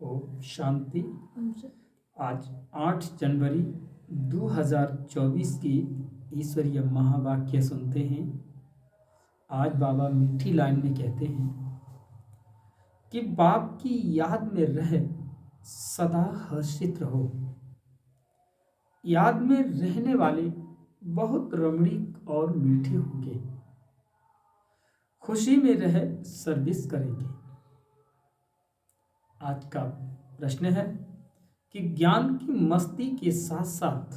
ओम शांति। हम सब आज 8 जनवरी 2024 की ईश्वरीय महावाक्य सुनते हैं। आज बाबा मीठी लाइन में कहते हैं कि बाप की याद में रह सदा हर्षित रहो। याद में रहने वाले बहुत रमणीक और मीठे होंगे, खुशी में रह सर्विस करेंगे। आज का प्रश्न है कि ज्ञान की मस्ती के साथ साथ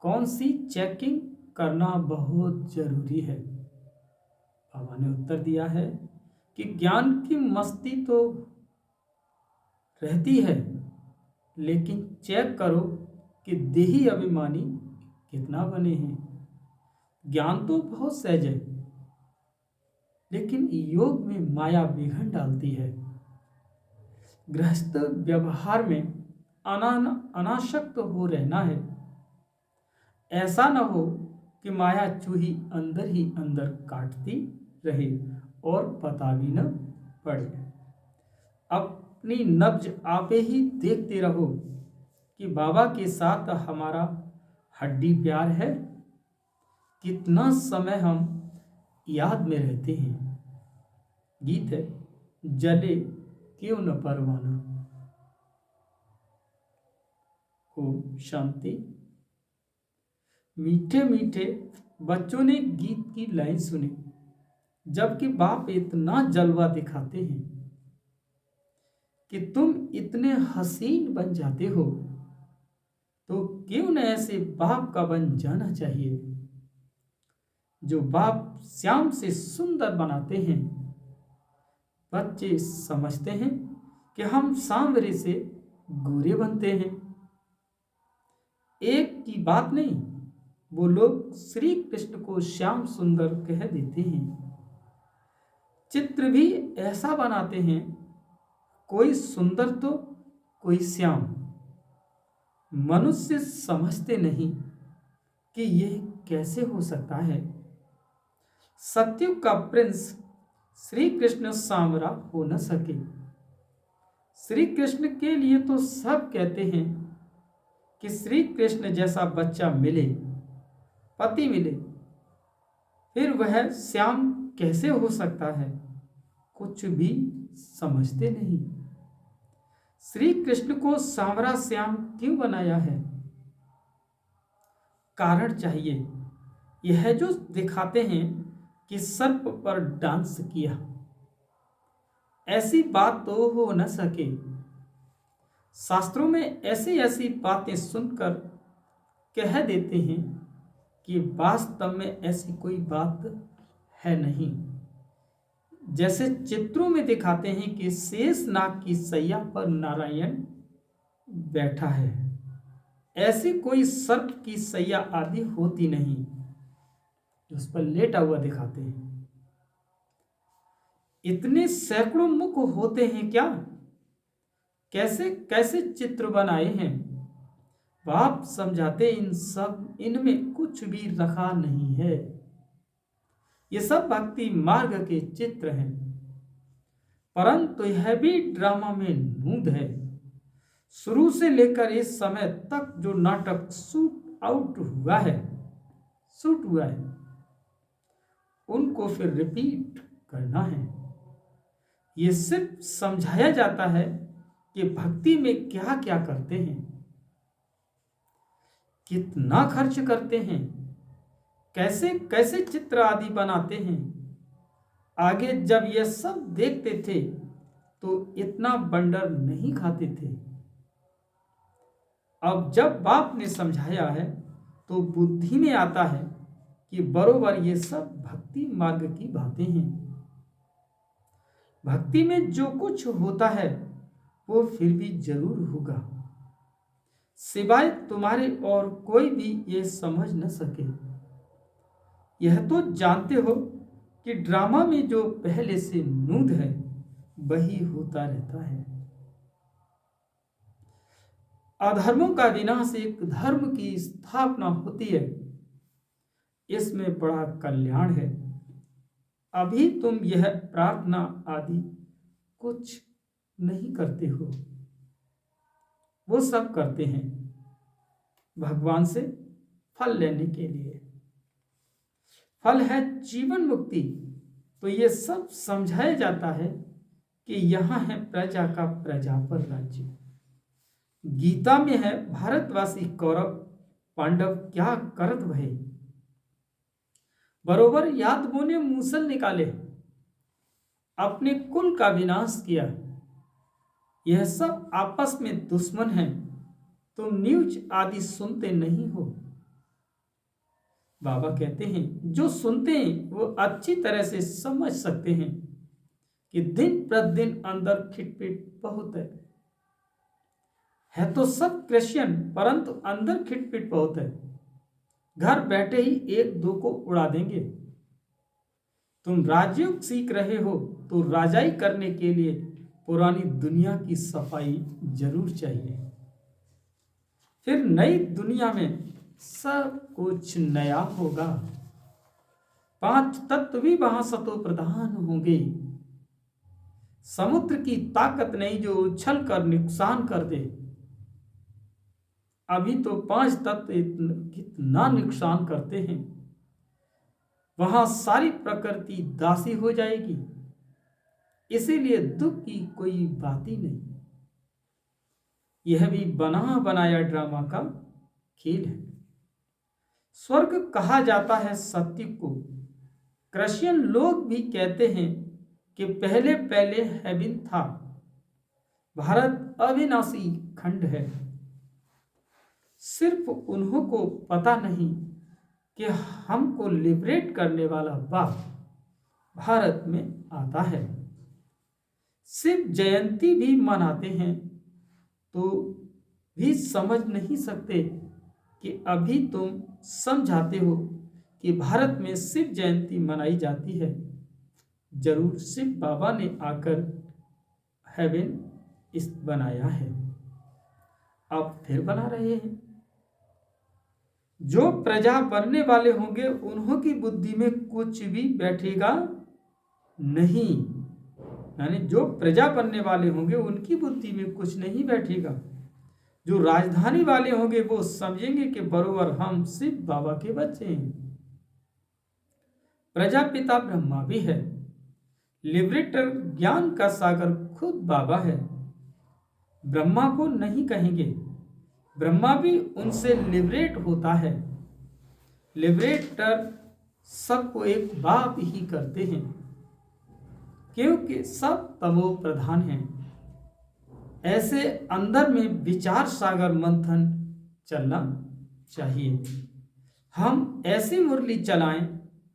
कौन सी चेकिंग करना बहुत जरूरी है। बाबा ने उत्तर दिया है कि ज्ञान की मस्ती तो रहती है, लेकिन चेक करो कि देही अभिमानी कितना बने हैं। ज्ञान तो बहुत सहज है, लेकिन योग में माया विघन डालती है। गृहस्थ व्यवहार में अनासक्त हो रहना है। ऐसा न हो कि माया चूही अंदर ही अंदर काटती रहे और पता भी न पड़े। अपनी नब्ज आपे ही देखते रहो कि बाबा के साथ हमारा हड्डी प्यार है। कितना समय हम याद में रहते हैं। गीत है, जले क्यों न परवाना। ओम शांति। मीठे मीठे बच्चों ने गीत की लाइन सुनी, जबकि बाप इतना जलवा दिखाते हैं कि तुम इतने हसीन बन जाते हो, तो क्यों न ऐसे बाप का बन जाना चाहिए जो बाप श्याम से सुंदर बनाते हैं। बच्चे समझते हैं कि हम सांवरे से गोरे बनते हैं। एक की बात नहीं, वो लोग श्री कृष्ण को श्याम सुंदर कह देते हैं। चित्र भी ऐसा बनाते हैं, कोई सुंदर तो कोई श्याम। मनुष्य समझते नहीं कि यह कैसे हो सकता है। सत्युग का प्रिंस श्री कृष्ण सांवरा हो न सके। श्री कृष्ण के लिए तो सब कहते हैं कि श्री कृष्ण जैसा बच्चा मिले, पति मिले, फिर वह श्याम कैसे हो सकता है। कुछ भी समझते नहीं। श्री कृष्ण को सांवरा श्याम क्यों बनाया है? कारण चाहिए। यह जो दिखाते हैं कि सर्प पर डांस किया, ऐसी बात तो हो न सके। शास्त्रों में ऐसी ऐसी बातें सुनकर कह देते हैं कि वास्तव में ऐसी कोई बात है नहीं। जैसे चित्रों में दिखाते हैं कि शेष नाग की सैया पर नारायण बैठा है, ऐसी कोई सर्प की सैया आदि होती नहीं उस पर लेटा हुआ दिखाते हैं। इतने सैकड़ों मुख होते हैं क्या? कैसे कैसे चित्र बनाए हैं। बाप समझाते इनमें कुछ भी रखा नहीं है। ये सब भक्ति मार्ग के चित्र हैं, परंतु यह भी ड्रामा में नूंद है। शुरू से लेकर इस समय तक जो नाटक शूट हुआ है, उनको फिर रिपीट करना है। ये सिर्फ समझाया जाता है कि भक्ति में क्या क्या करते हैं, कितना खर्च करते हैं, कैसे कैसे चित्र आदि बनाते हैं। आगे जब यह सब देखते थे तो इतना बंडर नहीं खाते थे। अब जब बाप ने समझाया है तो बुद्धि में आता है कि बरोबर ये सब भक्ति मार्ग की बातें हैं। भक्ति में जो कुछ होता है वो फिर भी जरूर होगा, सिवाय तुम्हारे और कोई भी ये समझ न सके। यह तो जानते हो कि ड्रामा में जो पहले से नूंद है वही होता रहता है। अधर्मों का विनाश एक धर्म की स्थापना होती है, इसमें बड़ा कल्याण है। अभी तुम यह प्रार्थना आदि कुछ नहीं करते हो। वो सब करते हैं भगवान से फल लेने के लिए। फल है जीवन मुक्ति। तो ये सब समझाया जाता है कि यहाँ है प्रजा का प्रजा पर राज्य। गीता में है भारतवासी कौरव पांडव क्या करत भय, बरोबर यादवों ने मूसल निकाले, अपने कुल का विनाश किया। यह सब आपस में दुश्मन हैं, तुम न्यूज आदि सुनते नहीं हो। बाबा कहते हैं जो सुनते हैं वो अच्छी तरह से समझ सकते हैं कि दिन प्रतिदिन अंदर खिटपिट बहुत है तो सब क्रिश्चियन, परंतु अंदर खिटपिट बहुत है। घर बैठे ही एक दो को उड़ा देंगे। तुम राजयोग सीख रहे हो तो राजाई करने के लिए पुरानी दुनिया की सफाई जरूर चाहिए। फिर नई दुनिया में सब कुछ नया होगा। 5 तत्व भी वहां सतो प्रधान होंगे। समुद्र की ताकत नहीं जो उछल कर नुकसान कर दे। अभी तो 5 तत्व कितना नुकसान करते हैं। वहां सारी प्रकृति दासी हो जाएगी, इसीलिए दुख की कोई बात ही नहीं। यह भी बना बनाया ड्रामा का खेल है। स्वर्ग कहा जाता है सत्य को। क्रिश्चियन लोग भी कहते हैं कि पहले पहले हेवन था। भारत अविनाशी खंड है। सिर्फ उन्हों को पता नहीं कि हमको लिबरेट करने वाला बाप भारत में आता है। शिव जयंती भी मनाते हैं तो भी समझ नहीं सकते कि अभी तुम समझाते हो कि भारत में शिव जयंती मनाई जाती है। जरूर शिव बाबा ने आकर हेवन इस बनाया है, अब फिर बना रहे हैं। जो प्रजा बनने वाले होंगे उन्हों की बुद्धि में कुछ भी बैठेगा नहीं। यानी जो प्रजा बनने वाले होंगे उनकी बुद्धि में कुछ नहीं बैठेगा। जो राजधानी वाले होंगे वो समझेंगे कि बरोबर हम शिव बाबा के बच्चे हैं। प्रजापिता ब्रह्मा भी है। लिबरेटर ज्ञान का सागर खुद बाबा है। ब्रह्मा को नहीं कहेंगे, ब्रह्मा भी उनसे लिबरेट होता है। लिबरेटर सबको एक बाप ही करते हैं क्योंकि सब तमो प्रधान हैं। ऐसे अंदर में विचार सागर मंथन चलना चाहिए। हम ऐसी मुरली चलाएं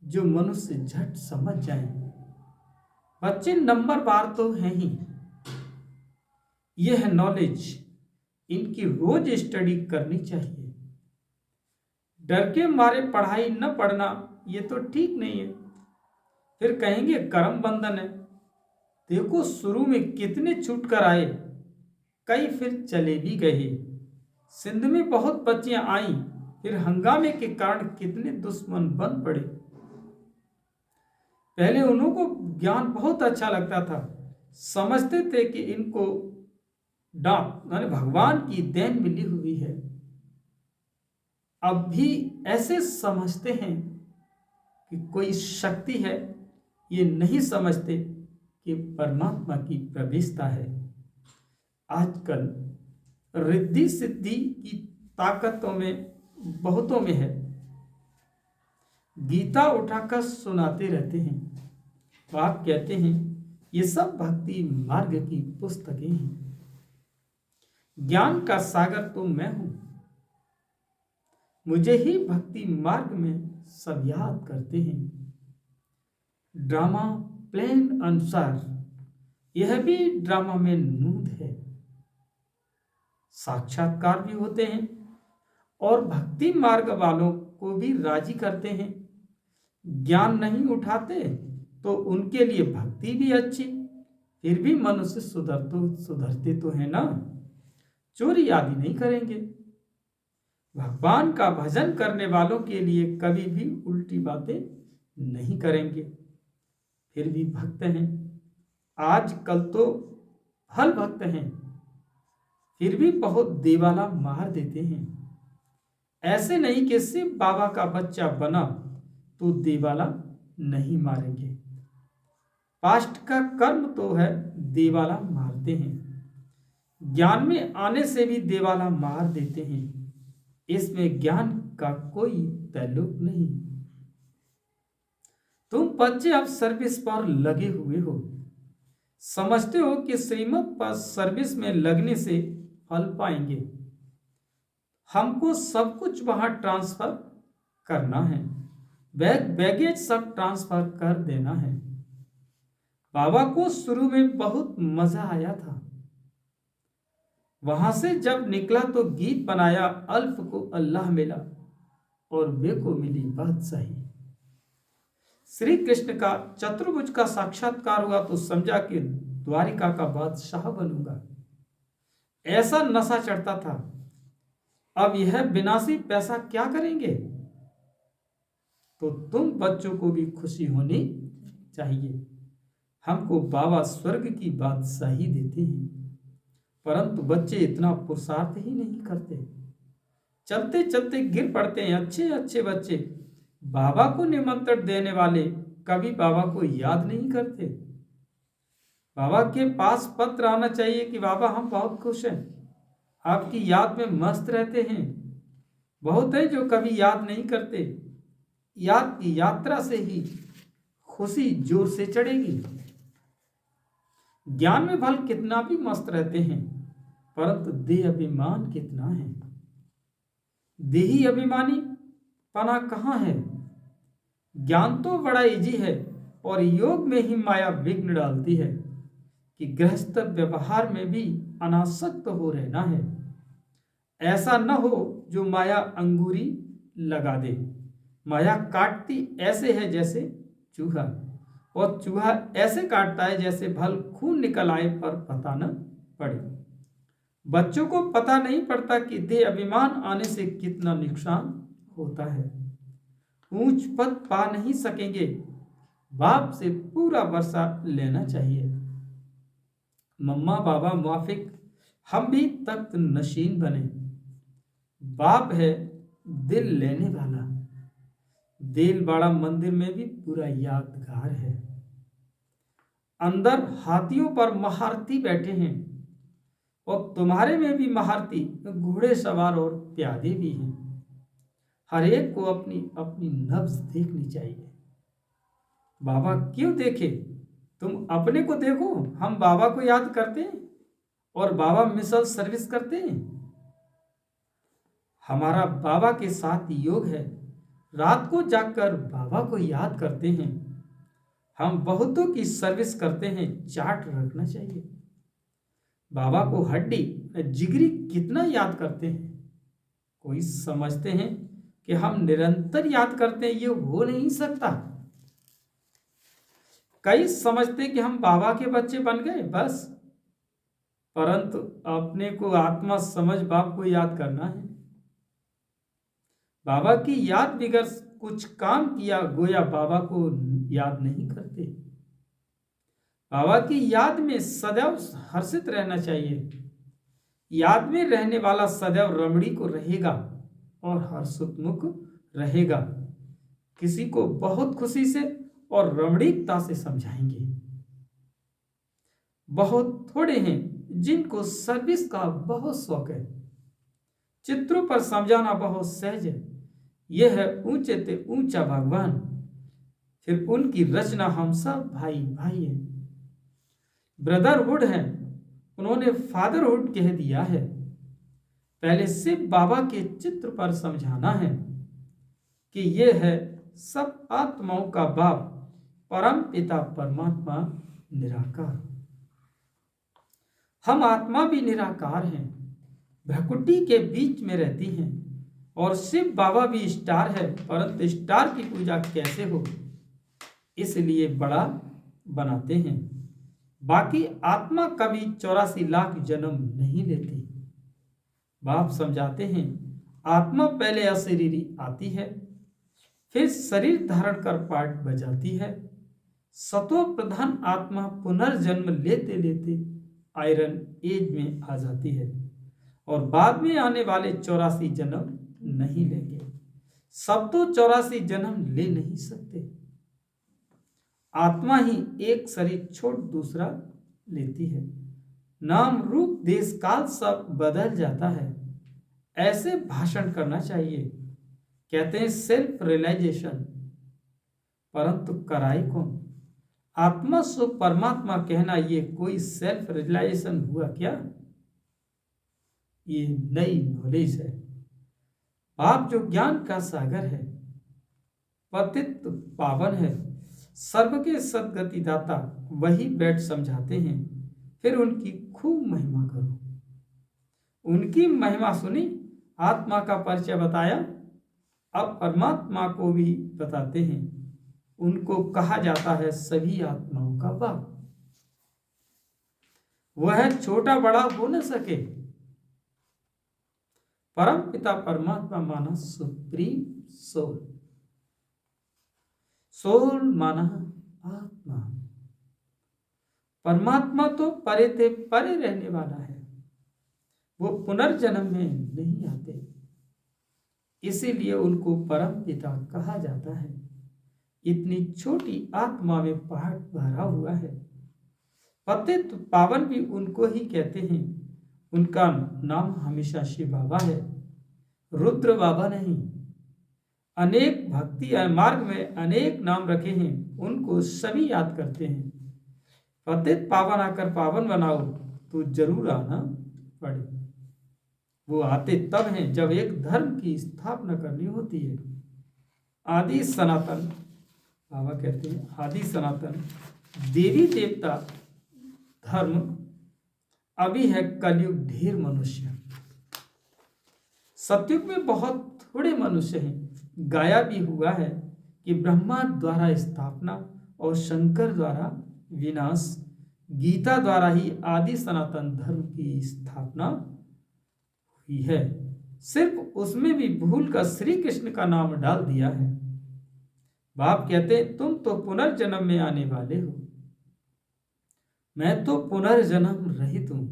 जो मनुष्य झट समझ जाए। बच्चे नंबरवार तो हैं ही। यह नॉलेज इनकी रोज स्टडी करनी चाहिए। डर के मारे पढ़ाई न पढ़ना ये तो ठीक नहीं है। फिर कहेंगे कर्म बंधन है। देखो शुरू में कितने छूट कर आए, कई फिर चले भी गए। सिंध में बहुत बच्चियां आईं, फिर हंगामे के कारण कितने दुश्मन बन पड़े। पहले उन्हों को ज्ञान बहुत अच्छा लगता था, समझते थे कि इनको डांट यानी भगवान की देन मिली हुई है। अब भी ऐसे समझते हैं कि कोई शक्ति है, ये नहीं समझते कि परमात्मा की प्रवेशता है। आजकल रिद्धि सिद्धि की ताकतों में बहुतों में है। गीता उठाकर सुनाते रहते हैं तो आप कहते हैं ये सब भक्ति मार्ग की पुस्तकें हैं। ज्ञान का सागर तो मैं हूं, मुझे ही भक्ति मार्ग में सब याद करते हैं। ड्रामा प्लान अनुसार यह भी ड्रामा में नूद है। साक्षात्कार भी होते हैं और भक्ति मार्ग वालों को भी राजी करते हैं। ज्ञान नहीं उठाते तो उनके लिए भक्ति भी अच्छी। फिर भी मनुष्य सुधरते तो है ना, चोरी आदि नहीं करेंगे। भगवान का भजन करने वालों के लिए कभी भी उल्टी बातें नहीं करेंगे। फिर भी भक्त हैं। आजकल तो हल भक्त हैं, फिर भी बहुत देवाला मार देते हैं। ऐसे नहीं कि सिर्फ बाबा का बच्चा बना तो देवाला नहीं मारेंगे। पास्ट का कर्म तो है, देवाला मारते हैं। ज्ञान में आने से भी देवाला मार देते हैं। इसमें ज्ञान का कोई ताल्लुक नहीं। तुम बच्चे अब सर्विस पर लगे हुए हो, समझते हो कि श्रीमत पर सर्विस में लगने से फल पाएंगे। हमको सब कुछ वहां ट्रांसफर करना है, बैग बैगेज सब ट्रांसफर कर देना है। बाबा को शुरू में बहुत मजा आया था। वहां से जब निकला तो गीत बनाया, अल्फ को अल्लाह मिला और बे को मिली बादशाही। श्री कृष्ण का चतुर्भुज का साक्षात्कार हुआ तो समझा कि द्वारिका का बादशाह बनूंगा। ऐसा नशा चढ़ता था। अब यह विनाशी पैसा क्या करेंगे? तो तुम बच्चों को भी खुशी होनी चाहिए। हमको बाबा स्वर्ग की बादशाही देते हैं, परंतु बच्चे इतना पुरुषार्थ ही नहीं करते। चलते चलते गिर पड़ते हैं। अच्छे अच्छे बच्चे बाबा को निमंत्रण देने वाले कभी बाबा को याद नहीं करते। बाबा के पास पत्र आना चाहिए कि बाबा हम बहुत खुश हैं, आपकी याद में मस्त रहते हैं। बहुत है जो कभी याद नहीं करते। याद की यात्रा से ही खुशी जोर से चढ़ेगी। ज्ञान में भल कितना भी मस्त रहते हैं, परंतु देह अभिमान कितना है। देही अभिमानी पना कहाँ है? ज्ञान तो बड़ा इजी है और योग में ही माया विघ्न डालती है कि गृहस्थ व्यवहार में भी अनासक्त हो रहना है। ऐसा न हो जो माया अंगूरी लगा दे। माया काटती ऐसे है जैसे चूहा, और चूहा ऐसे काटता है जैसे भल खून निकल आए पर पता न पड़े। बच्चों को पता नहीं पड़ता कि देह अभिमान आने से कितना नुकसान होता है। ऊंच पद पा नहीं सकेंगे, बाप से पूरा वर्षा लेना चाहिए। मम्मा बाबा मुआफिक हम भी तख्त नशीन बने। बाप है दिल लेने वाला। देलवाड़ा मंदिर में भी पूरा यादगार है। अंदर हाथियों पर महारथी बैठे हैं और तुम्हारे में भी महारथी घोड़े सवार और प्यादे भी हैं। हर एक को अपनी अपनी नब्ज देखनी चाहिए। बाबा क्यों देखे? तुम अपने को देखो। हम बाबा को याद करते हैं और बाबा मिसल सर्विस करते हैं। हमारा बाबा के साथ योग है। रात को जागकर बाबा को याद करते हैं। हम बहुतों की सर्विस करते हैं, चार्ट रखना चाहिए। बाबा को हड्डी जिगरी कितना याद करते हैं। कोई समझते हैं कि हम निरंतर याद करते हैं, ये हो नहीं सकता। कई समझते कि हम बाबा के बच्चे बन गए बस, परंतु अपने को आत्मा समझ बाप को याद करना है। बाबा की याद बिगड़ कुछ काम किया गोया बाबा को याद नहीं करते। बाबा की याद में सदैव हर्षित रहना चाहिए। याद में रहने वाला सदैव रमणी को रहेगा और हर्षोन्मुख रहेगा। किसी को बहुत खुशी से और रमणीकता से समझाएंगे। बहुत थोड़े हैं जिनको सर्विस का बहुत शौक है। चित्रों पर समझाना बहुत सहज है। यह है ऊंचे ते ऊंचा भगवान, फिर उनकी रचना हम सब भाई भाई हैं। ब्रदरहुड है, उन्होंने फादरहुड कह दिया है। पहले सिर्फ बाबा के चित्र पर समझाना है कि यह है सब आत्माओं का बाप, परम पिता परमात्मा निराकार। हम आत्मा भी निराकार हैं, भ्रकुटी के बीच में रहती हैं। और शिव बाबा भी स्टार है, परंतु स्टार की पूजा कैसे हो इसलिए बड़ा बनाते हैं। बाकी आत्मा कभी 84 लाख जन्म नहीं लेती। बाप समझाते हैं आत्मा पहले अशरीरी आती है, फिर शरीर धारण कर पार्ट बजाती है। सतो प्रधान आत्मा पुनर्जन्म लेते लेते आयरन एज में आ जाती है और बाद में आने वाले 84 जन्म नहीं लेंगे। सब तो 84 जन्म ले नहीं सकते। आत्मा ही एक शरीर छोड़ दूसरा लेती है। नाम रूप देश काल सब बदल जाता है। ऐसे भाषण करना चाहिए, कहते हैं सेल्फ रियलाइजेशन, परंतु कराए कौन? आत्मा सो परमात्मा कहना ये कोई सेल्फ रियलाइजेशन हुआ क्या? ये नई नॉलेज है। आप जो ज्ञान का सागर है, पतित पावन है, सर्व के सदगति दाता, वही बैठ समझाते हैं। फिर उनकी खूब महिमा करो। उनकी महिमा सुनी, आत्मा का परिचय बताया, अब परमात्मा को भी बताते हैं। उनको कहा जाता है सभी आत्माओं का बाप। वह छोटा बड़ा हो न सके। परम पिता परमात्मा माना सुप्रीम सोल। सोल माना आत्मा। परमात्मा तो परे थे परे रहने वाला है, वो पुनर्जन्म में नहीं आते, इसीलिए उनको परम पिता कहा जाता है। इतनी छोटी आत्मा में पहाड़ भरा हुआ है। पतित पावन भी उनको ही कहते हैं। उनका नाम हमेशा शिव बाबा है, रुद्र बाबा नहीं। अनेक भक्ति मार्ग में अनेक नाम रखे हैं, उनको सभी याद करते हैं। पतित पावन आकर पावन बनाओ तो जरूर आना पड़े। वो आते तब हैं जब एक धर्म की स्थापना करनी होती है। आदि सनातन बाबा कहते हैं, आदि सनातन देवी देवता धर्म अभी है, कलयुग ढेर मनुष्य। सतयुग में बहुत थोड़े मनुष्य हैं। गाया भी हुआ है कि ब्रह्मा द्वारा स्थापना और शंकर द्वारा विनाश। गीता द्वारा ही आदि सनातन धर्म की स्थापना हुई है। सिर्फ उसमें भी भूल कर श्री कृष्ण का नाम डाल दिया है। बाप कहते तुम तो पुनर्जन्म में आने वाले हो, मैं तो पुनर्जन्म रहित हूं।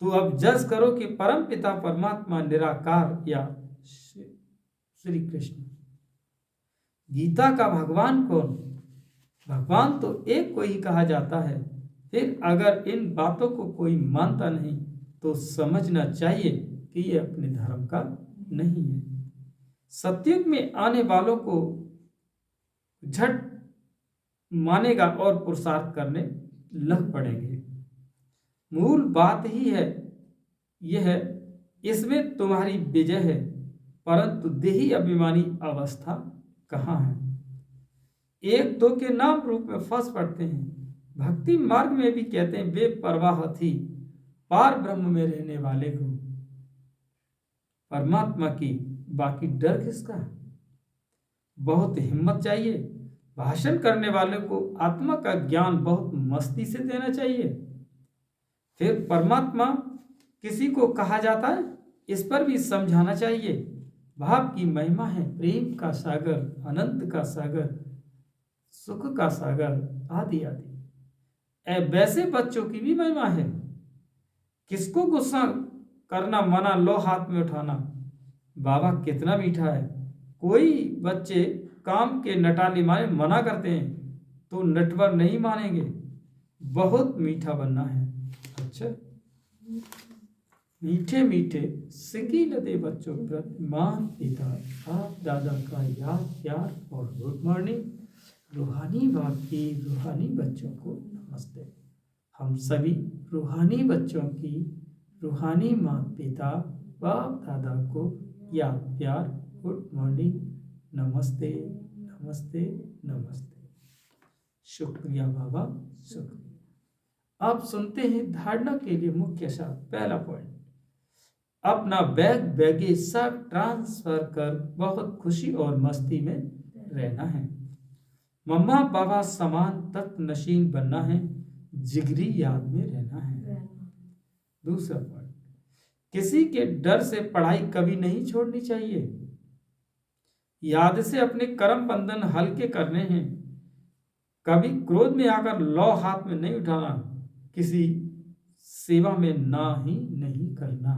तो अब जज करो कि परम पिता परमात्मा निराकार या श्री कृष्ण। गीता का भगवान कौन? भगवान तो एक को ही कहा जाता है। फिर अगर इन बातों को कोई मानता नहीं तो समझना चाहिए कि ये अपने धर्म का नहीं है। सतयुग में आने वालों को झट मानेगा और पुरुषार्थ करने लग पड़ेंगे। मूल बात ही है यह है, इसमें तुम्हारी विजय है, परंतु देही अभिमानी अवस्था कहाँ है? एक दो के नाम रूप में फंस पड़ते हैं। भक्ति मार्ग में भी कहते हैं बेपरवाह थी पार ब्रह्म में रहने वाले को परमात्मा की, बाकी डर किसका? बहुत हिम्मत चाहिए। भाषण करने वाले को आत्मा का ज्ञान बहुत मस्ती से देना चाहिए। फिर परमात्मा किसी को कहा जाता है, इस पर भी समझाना चाहिए। भाव की महिमा है प्रेम का सागर, अनंत का सागर, सुख का सागर, आदि आदि। वैसे बच्चों की भी महिमा है। किसको गुस्सा करना मना, लो हाथ में उठाना। बाबा कितना मीठा है। कोई बच्चे काम के नटाली माने मना करते हैं तो नटवर नहीं मानेंगे। बहुत मीठा बनना है। अच्छा, मीठे मीठे सिकी लदे बच्चों प्रति माँ पिता आप दादा का याद प्यार और गुड मॉर्निंग। रूहानी बाप की रूहानी बच्चों को नमस्ते। हम सभी रूहानी बच्चों की रूहानी माँ पिता बाप दादा को याद प्यार गुड मॉर्निंग, नमस्ते नमस्ते नमस्ते। शुक्रिया बाबा, शुक्रिया। आप सुनते हैं धारणा के लिए मुख्य शब्द। पहला पॉइंट, अपना बैग बैगेज सब ट्रांसफर कर बहुत खुशी और मस्ती में रहना है। मम्मा बाबा समान तक नशीन बनना है, जिगरी याद में रहना है। दूसरा पॉइंट, किसी के डर से पढ़ाई कभी नहीं छोड़नी चाहिए। याद से अपने कर्म बंधन हल्के करने हैं। कभी क्रोध में आकर लौ हाथ में नहीं उठाना। किसी सेवा में ना ही नहीं करना।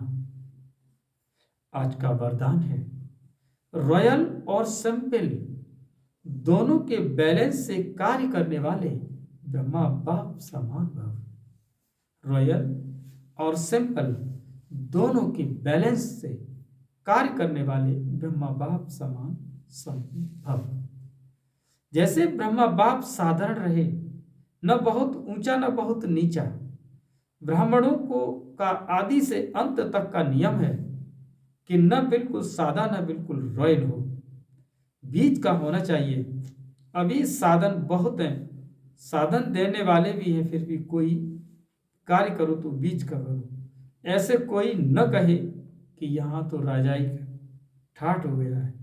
आज का वरदान है, रॉयल और सिंपल दोनों के बैलेंस से कार्य करने वाले ब्रह्मा बाप समान भव। रॉयल और सिंपल दोनों के बैलेंस से कार्य करने वाले ब्रह्मा बाप समान संभव। जैसे ब्रह्मा बाप साधारण रहे, न बहुत ऊंचा न बहुत नीचा। ब्राह्मणों को का आदि से अंत तक का नियम है कि न बिल्कुल सादा न बिल्कुल रॉयल हो, बीच का होना चाहिए। अभी साधन बहुत हैं, साधन देने वाले भी हैं, फिर भी कोई कार्य करो तो बीच का करो। ऐसे कोई न कहे कि यहाँ तो राजाई ठाठ हो गया है।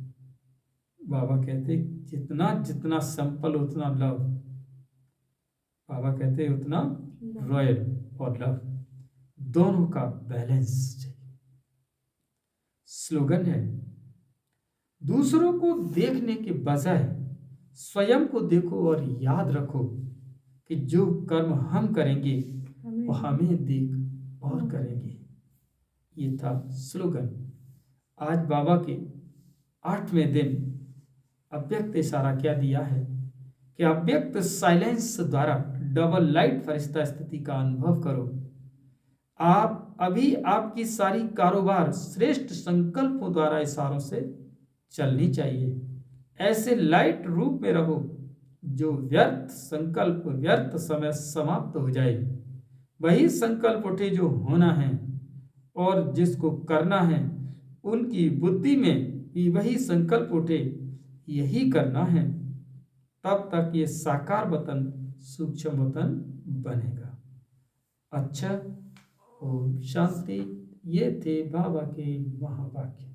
बाबा कहते जितना जितना सिंपल उतना लव। बाबा कहते उतना रॉयल और लव दोनों का बैलेंस चाहिए। स्लोगन है, दूसरों को देखने के बजाय स्वयं को देखो और याद रखो कि जो कर्म हम करेंगे वो हमें देख और करेंगे। ये था स्लोगन। आज बाबा के 8वें दिन अव्यक्त इशारा क्या दिया है कि अव्यक्त साइलेंस द्वारा डबल लाइट फरिश्ता स्थिति का अनुभव करो। आप अभी आपकी सारी कारोबार श्रेष्ठ संकल्पों द्वारा इशारों से चलनी चाहिए। ऐसे लाइट रूप में रहो जो व्यर्थ संकल्प व्यर्थ समय समाप्त हो जाए। वही संकल्प उठे जो होना है और जिसको करना है। उनकी बुद्धि में भी वही संकल्प उठे, यही करना है। तब तक ये साकार वतन सूक्ष्म वतन बनेगा। अच्छा, ओम शांति। ये थे बाबा के महावाक्य।